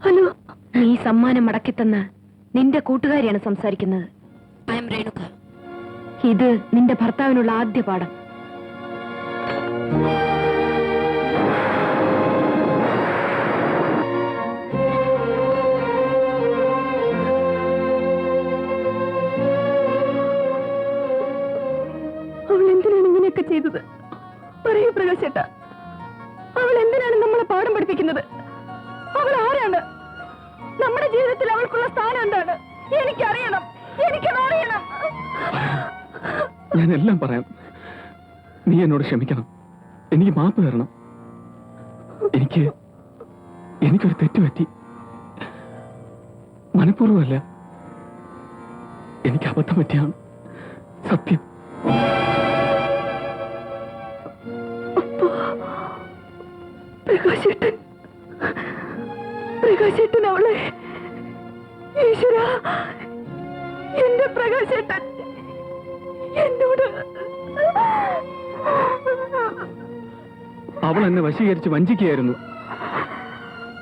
Hello, നീ സമ്മാനം മടക്കിത്തന്ന നിന്റെ കൂട്ടുകാരിയാണ് സംസാരിക്കുന്നത്. I M Renuka. ഇത് നിന്റെ ഭർത്താവിനുള്ള ആദ്യ പാഠം. അവൾ എന്തിനാണ് ഇങ്ങനെയൊക്കെ ചെയ്തത്? പറയൂ പ്രകാശേട്ടാ, അവൾ എന്തിനാണ് നമ്മളെ പാഠം പഠിപ്പിക്കുന്നത്? അവൾ ആരാണ്? നമ്മുടെ ജീവിതത്തിൽ അവൾക്കുള്ള സ്ഥാനം എന്താണ്? എനിക്കറിയണം, എനിക്കതറിയണം. ഞാനെല്ലാം പറയാം. നീ എന്നോട് ക്ഷമിക്കണം, എനിക്ക് മാപ്പ് തരണം. എനിക്കൊരു തെറ്റുപറ്റി. മനഃപൂർവ്വമല്ല, എനിക്ക് അബദ്ധം പറ്റിയാണ്, സത്യം. പ്രകാശേട്ടൻ അവളെ, ഈശ്വര, എന്റെ പ്രകാശേട്ടൻ എന്നോട്. അവൾ എന്നെ വശീകരിച്ച് വഞ്ചിക്കുകയായിരുന്നു.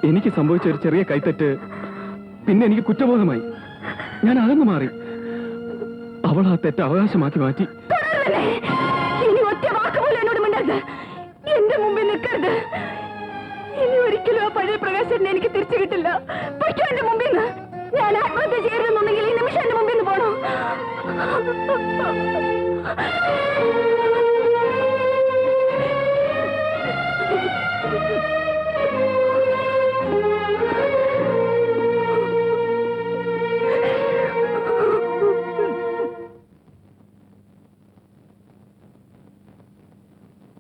എനിക്ക് സംഭവിച്ച ഒരു ചെറിയ കൈത്തെറ്റ് പിന്നെ എനിക്ക് കുറ്റബോധമായി. ഞാൻ അകന്നു മാറി. അവൾ ആ തെറ്റ് അവകാശമാക്കി മാറ്റി. ഇനി ഒറ്റ വാക്ക് പോലും എന്നോട് മിണ്ടരുത്, എന്റെ മുമ്പിൽ നിൽക്കരുത്. ഇനി ഒരിക്കലും ആ പഴയ പ്രകാശനെ എനിക്ക് തിരിച്ചു കിട്ടില്ല. പൊയ്ക്കോ എന്റെ മുമ്പിൽ നിന്ന്. ഞാൻ ആത്മഹത്യ ചെയ്യരുതെന്നുണ്ടെങ്കിൽ ഈ നിമിഷം എന്റെ മുമ്പിൽ നിന്ന് പോണോ?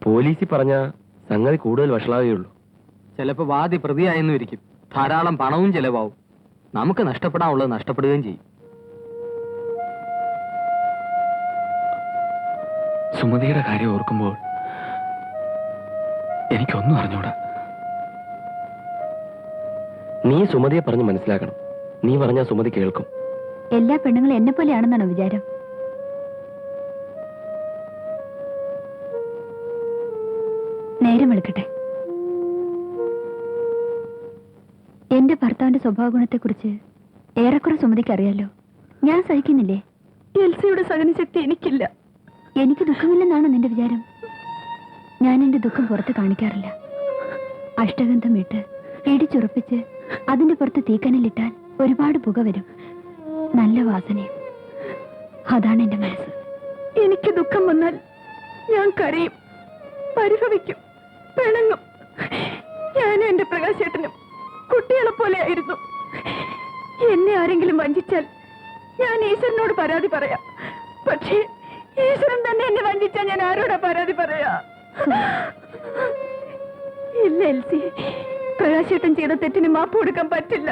പോലീസിൽ പറഞ്ഞ സംഗതി കൂടുതൽ വഷളാവുകയുള്ളൂ. ചിലപ്പോ വാദി പ്രതിയായെന്നും ഇരിക്കും. ധാരാളം പണവും ചെലവാവും. നമുക്ക് നഷ്ടപ്പെടാനുള്ളത് നഷ്ടപ്പെടുകയും ചെയ്യും. സുമതിയുടെ കാര്യം ഓർക്കുമ്പോൾ എനിക്കൊന്നും അറിഞ്ഞൂടാ. നീ സുമതിയെ പറഞ്ഞ് മനസ്സിലാക്കണം. നീ പറഞ്ഞാ സുമതി കേൾക്കും. എല്ലാ പെണ്ണുങ്ങളും എന്നെ പോലെയാണെന്നാണോ വിചാരം? നേരം എടുക്കട്ടെ. എന്റെ ഭർത്താവിന്റെ സ്വഭാവ ഗുണത്തെക്കുറിച്ച് ഏറെക്കുറെ സുമതിക്ക് അറിയാലോ. ഞാൻ സഹിക്കുന്നില്ലേ? എൽസിയുടെ സഹനശക്തി എനിക്കില്ല. എനിക്ക് ദുഃഖമില്ലെന്നാണോ നിന്റെ വിചാരം? ഞാൻ എന്റെ ദുഃഖം പുറത്ത് കാണിക്കാറില്ല. അഷ്ടഗന്ധം ഇട്ട് ഇടിച്ചുറപ്പിച്ച് അതിന്റെ പുറത്ത് തീക്കനലിട്ടാൽ ഒരുപാട് പുക വരും, നല്ല വാസനയും. അതാണ് എന്റെ മനസ്സ്. എനിക്ക് ദുഃഖം വന്നാൽ ഞാൻ കരയും, പരിഭവിക്കും, പിണങ്ങും. ഞാനും എന്റെ പ്രകാശേട്ടനും കുട്ടികളെ പോലെ ആയിരുന്നു. എന്നെ ആരെങ്കിലും വഞ്ചിച്ചാൽ ഞാൻ ഈശ്വരനോട് പരാതി പറയാം. പക്ഷേ ഈശ്വരൻ തന്നെ എന്നെ വഞ്ചിച്ചാൽ ഞാൻ ആരോടാ പരാതി പറയാ? ഇല്ല എൽസി, പ്രകാശേട്ടൻ ചെയ്ത തെറ്റിന് മാപ്പ് കൊടുക്കാൻ പറ്റില്ല.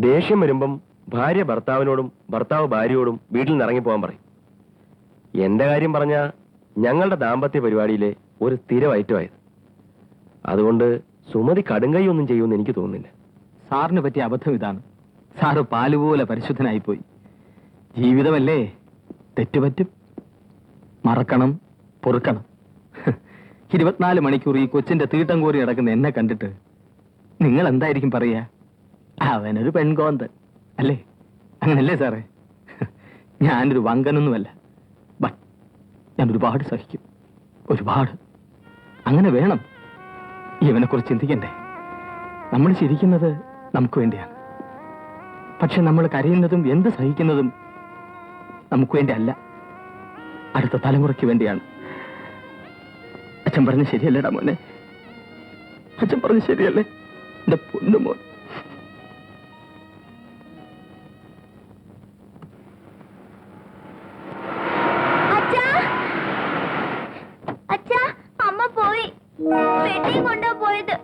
ദേഷ്യം വരുമ്പം ഭാര്യ ഭർത്താവിനോടും ഭർത്താവ് ഭാര്യയോടും വീട്ടിൽ നിന്ന് ഇറങ്ങിപ്പോകാൻ പറയും. എന്റെ കാര്യം പറഞ്ഞ ഞങ്ങളുടെ ദാമ്പത്യ പരിപാടിയിലെ ഒരു സ്ഥിരം ഐറ്റമായത്. അതുകൊണ്ട് സുമതി കടുങ്കൈ ഒന്നും ചെയ്യുമെന്ന് എനിക്ക് തോന്നുന്നില്ല. സാറിന് പറ്റിയ അബദ്ധം ഇതാണ്. സാറ് പാലുപോലെ പരിശുദ്ധനായിപ്പോയി. ജീവിതമല്ലേ, തെറ്റുപറ്റും. മറക്കണം, പൊറുക്കണം. 24 മണിക്കൂർ ഈ കൊച്ചിന്റെ തീട്ടം കോരി നടക്കുന്ന എന്നെ കണ്ടിട്ട് നിങ്ങൾ എന്തായിരിക്കും പറയാ? അവനൊരു പെൺകോന്ത് അല്ലേ? അങ്ങനല്ലേ സാറേ? ഞാനൊരു വങ്കനൊന്നുമല്ല. ബട്ട് ഞാൻ ഒരുപാട് സഹിക്കും, ഒരുപാട്. അങ്ങനെ വേണം. ഇവനെക്കുറിച്ച് ചിന്തിക്കണ്ടേ? നമ്മൾ ചിരിക്കുന്നത് നമുക്ക് വേണ്ടിയാണ്. പക്ഷെ നമ്മൾ കരയുന്നതും എന്ത് സഹിക്കുന്നതും നമുക്ക് വേണ്ടി അല്ല, അടുത്ത തലമുറയ്ക്ക് വേണ്ടിയാണ്. അച്ഛൻ പറഞ്ഞ ശരിയല്ലേടാ മോനെ? അച്ഛൻ പറഞ്ഞ ശരിയല്ലേ എന്റെ പൊന്നുമോൻ? അമ്മ പോയി, വെട്ടിയും കൊണ്ടാ പോയത്.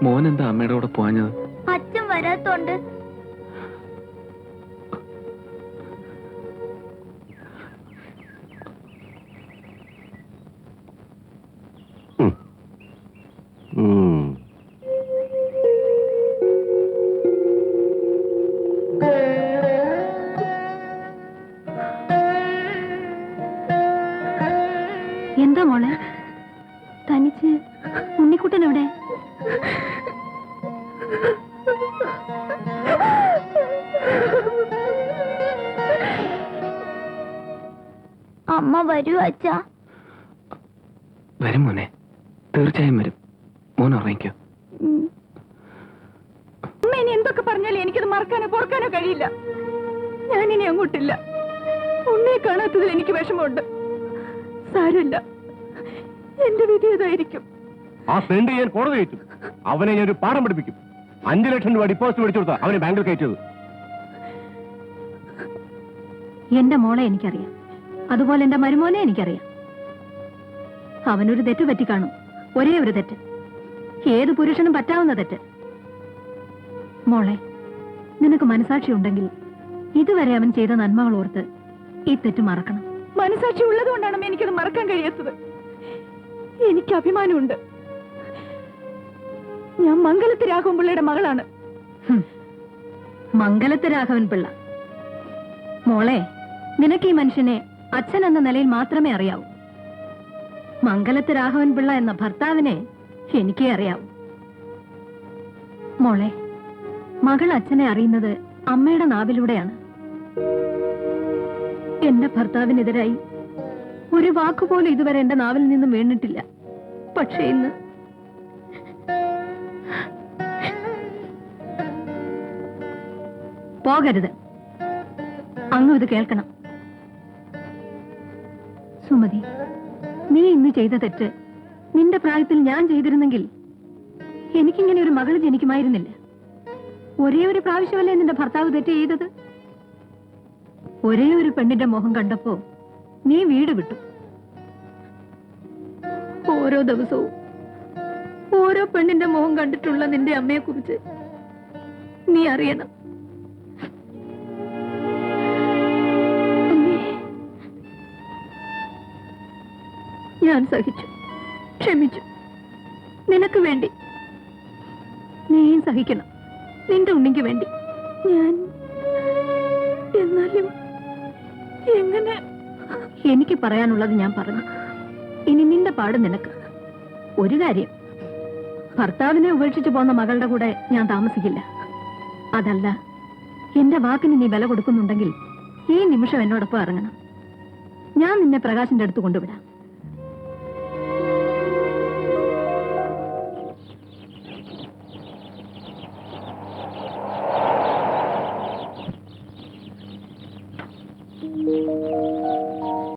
മോൻ എന്താ അമ്മയുടെ കൂടെ പോഞ്ഞത്? അച്ഛൻ വരാത്തോണ്ട്. വരൂ അച്ഛാ? വരും മോനെ, തീർച്ചയായും വരും. മോൻ ഉറങ്ങിക്കോ. അമ്മ ഇനി എന്തൊക്കെ പറഞ്ഞാലും എനിക്കത് മറക്കാനോ പൊറുക്കാനോ കഴിയില്ല. ഞാനിനി അങ്ങോട്ടില്ല. ഉണ്ണിയെ കാണാത്തതിൽ എനിക്ക് വിഷമമുണ്ട്. സാരമില്ല, എന്റെ വിധി ഏതായിരിക്കും. ആ സെന്റ് ഞാൻ കോടതി കയറ്റും. അവനെ ഞാൻ ഒരു പാഠം പഠിപ്പിക്കും. 5 ലക്ഷം രൂപ ഡിപ്പോസിറ്റ് മേടിച്ചു കൊടുത്താ അവനെ ബാങ്കിൽ കയറ്റിയത്. എന്റെ മോളെ എനിക്കറിയാം, അതുപോലെ എന്റെ മരുമോനെ എനിക്കറിയാം. അവനൊരു തെറ്റ് പറ്റി കാണും, ഒരേ ഒരു തെറ്റ്, ഏത് പുരുഷനും പറ്റാവുന്ന തെറ്റ്. മോളെ, നിനക്ക് മനസാക്ഷി ഉണ്ടെങ്കിൽ ഇതുവരെ അവൻ ചെയ്ത നന്മകൾ ഓർത്ത് ഈ തെറ്റ് മറക്കണം. മനസാക്ഷി ഉള്ളതുകൊണ്ടാണ് എനിക്കത് മറക്കാൻ കഴിയാത്തത്. എനിക്ക് അഭിമാനമുണ്ട്. ഞാൻ മംഗലത്ത് രാഘവൻ പിള്ളയുടെ മകളാണ്. മംഗലത്ത് രാഘവൻ പിള്ള? മോളെ, നിനക്ക് ഈ മനുഷ്യനെ അച്ഛൻ എന്ന നിലയിൽ മാത്രമേ അറിയാവൂ. മംഗലത്ത് രാഘവൻ പിള്ള എന്ന ഭർത്താവിനെ എനിക്കേ അറിയാവൂ. മോളെ, മകൾ അച്ഛനെ അറിയുന്നത് അമ്മയുടെ നാവിലൂടെയാണ്. എന്റെ ഭർത്താവിനെതിരായി ഒരു വാക്കുപോലും ഇതുവരെ എന്റെ നാവിൽ നിന്നും വീണിട്ടില്ല. പക്ഷേ ഇന്ന് പോകരുത്. അങ്ങ് ഇത് കേൾക്കണം. സുമതി, നീ ഇന്ന് ചെയ്ത തെറ്റ് നിന്റെ പ്രായത്തിൽ ഞാൻ ചെയ്തിരുന്നെങ്കിൽ എനിക്കിങ്ങനെ ഒരു മകൾ ജനിക്കുമായിരുന്നില്ല. ഒരേ ഒരു പ്രാവശ്യമല്ലേ നിന്റെ ഭർത്താവ് തെറ്റ് ചെയ്തത്? ഒരേ ഒരു പെണ്ണിന്റെ മുഖം കണ്ടപ്പോ നീ വീട് വിട്ടു. ഓരോ ദിവസവും ഓരോ പെണ്ണിന്റെ മുഖം കണ്ടിട്ടുള്ള നിന്റെ അമ്മയെ കുറിച്ച് നീ അറിയണം. ഞാൻ സഹിച്ചു, ക്ഷമിച്ചു. നിനക്ക് വേണ്ടി നീയും സഹിക്കണം, നിന്റെ ഉണ്ണിക്ക് വേണ്ടി. ഞാൻ എന്നാലും എങ്ങനെ? എനിക്ക് പറയാനുള്ളത് ഞാൻ പറഞ്ഞു. ഇനി നിന്റെ പാട് നിനക്ക്. ഒരു കാര്യം, ഭർത്താവിനെ ഉപേക്ഷിച്ചു പോന്ന മകളുടെ കൂടെ ഞാൻ താമസിക്കില്ല. അതല്ല, എന്റെ വാക്കിന് നീ വില കൊടുക്കുന്നുണ്ടെങ്കിൽ ഈ നിമിഷം എന്നോടൊപ്പം ഇറങ്ങണം. ഞാൻ നിന്നെ പ്രകാശിന്റെ അടുത്ത് കൊണ്ടുവിടാം.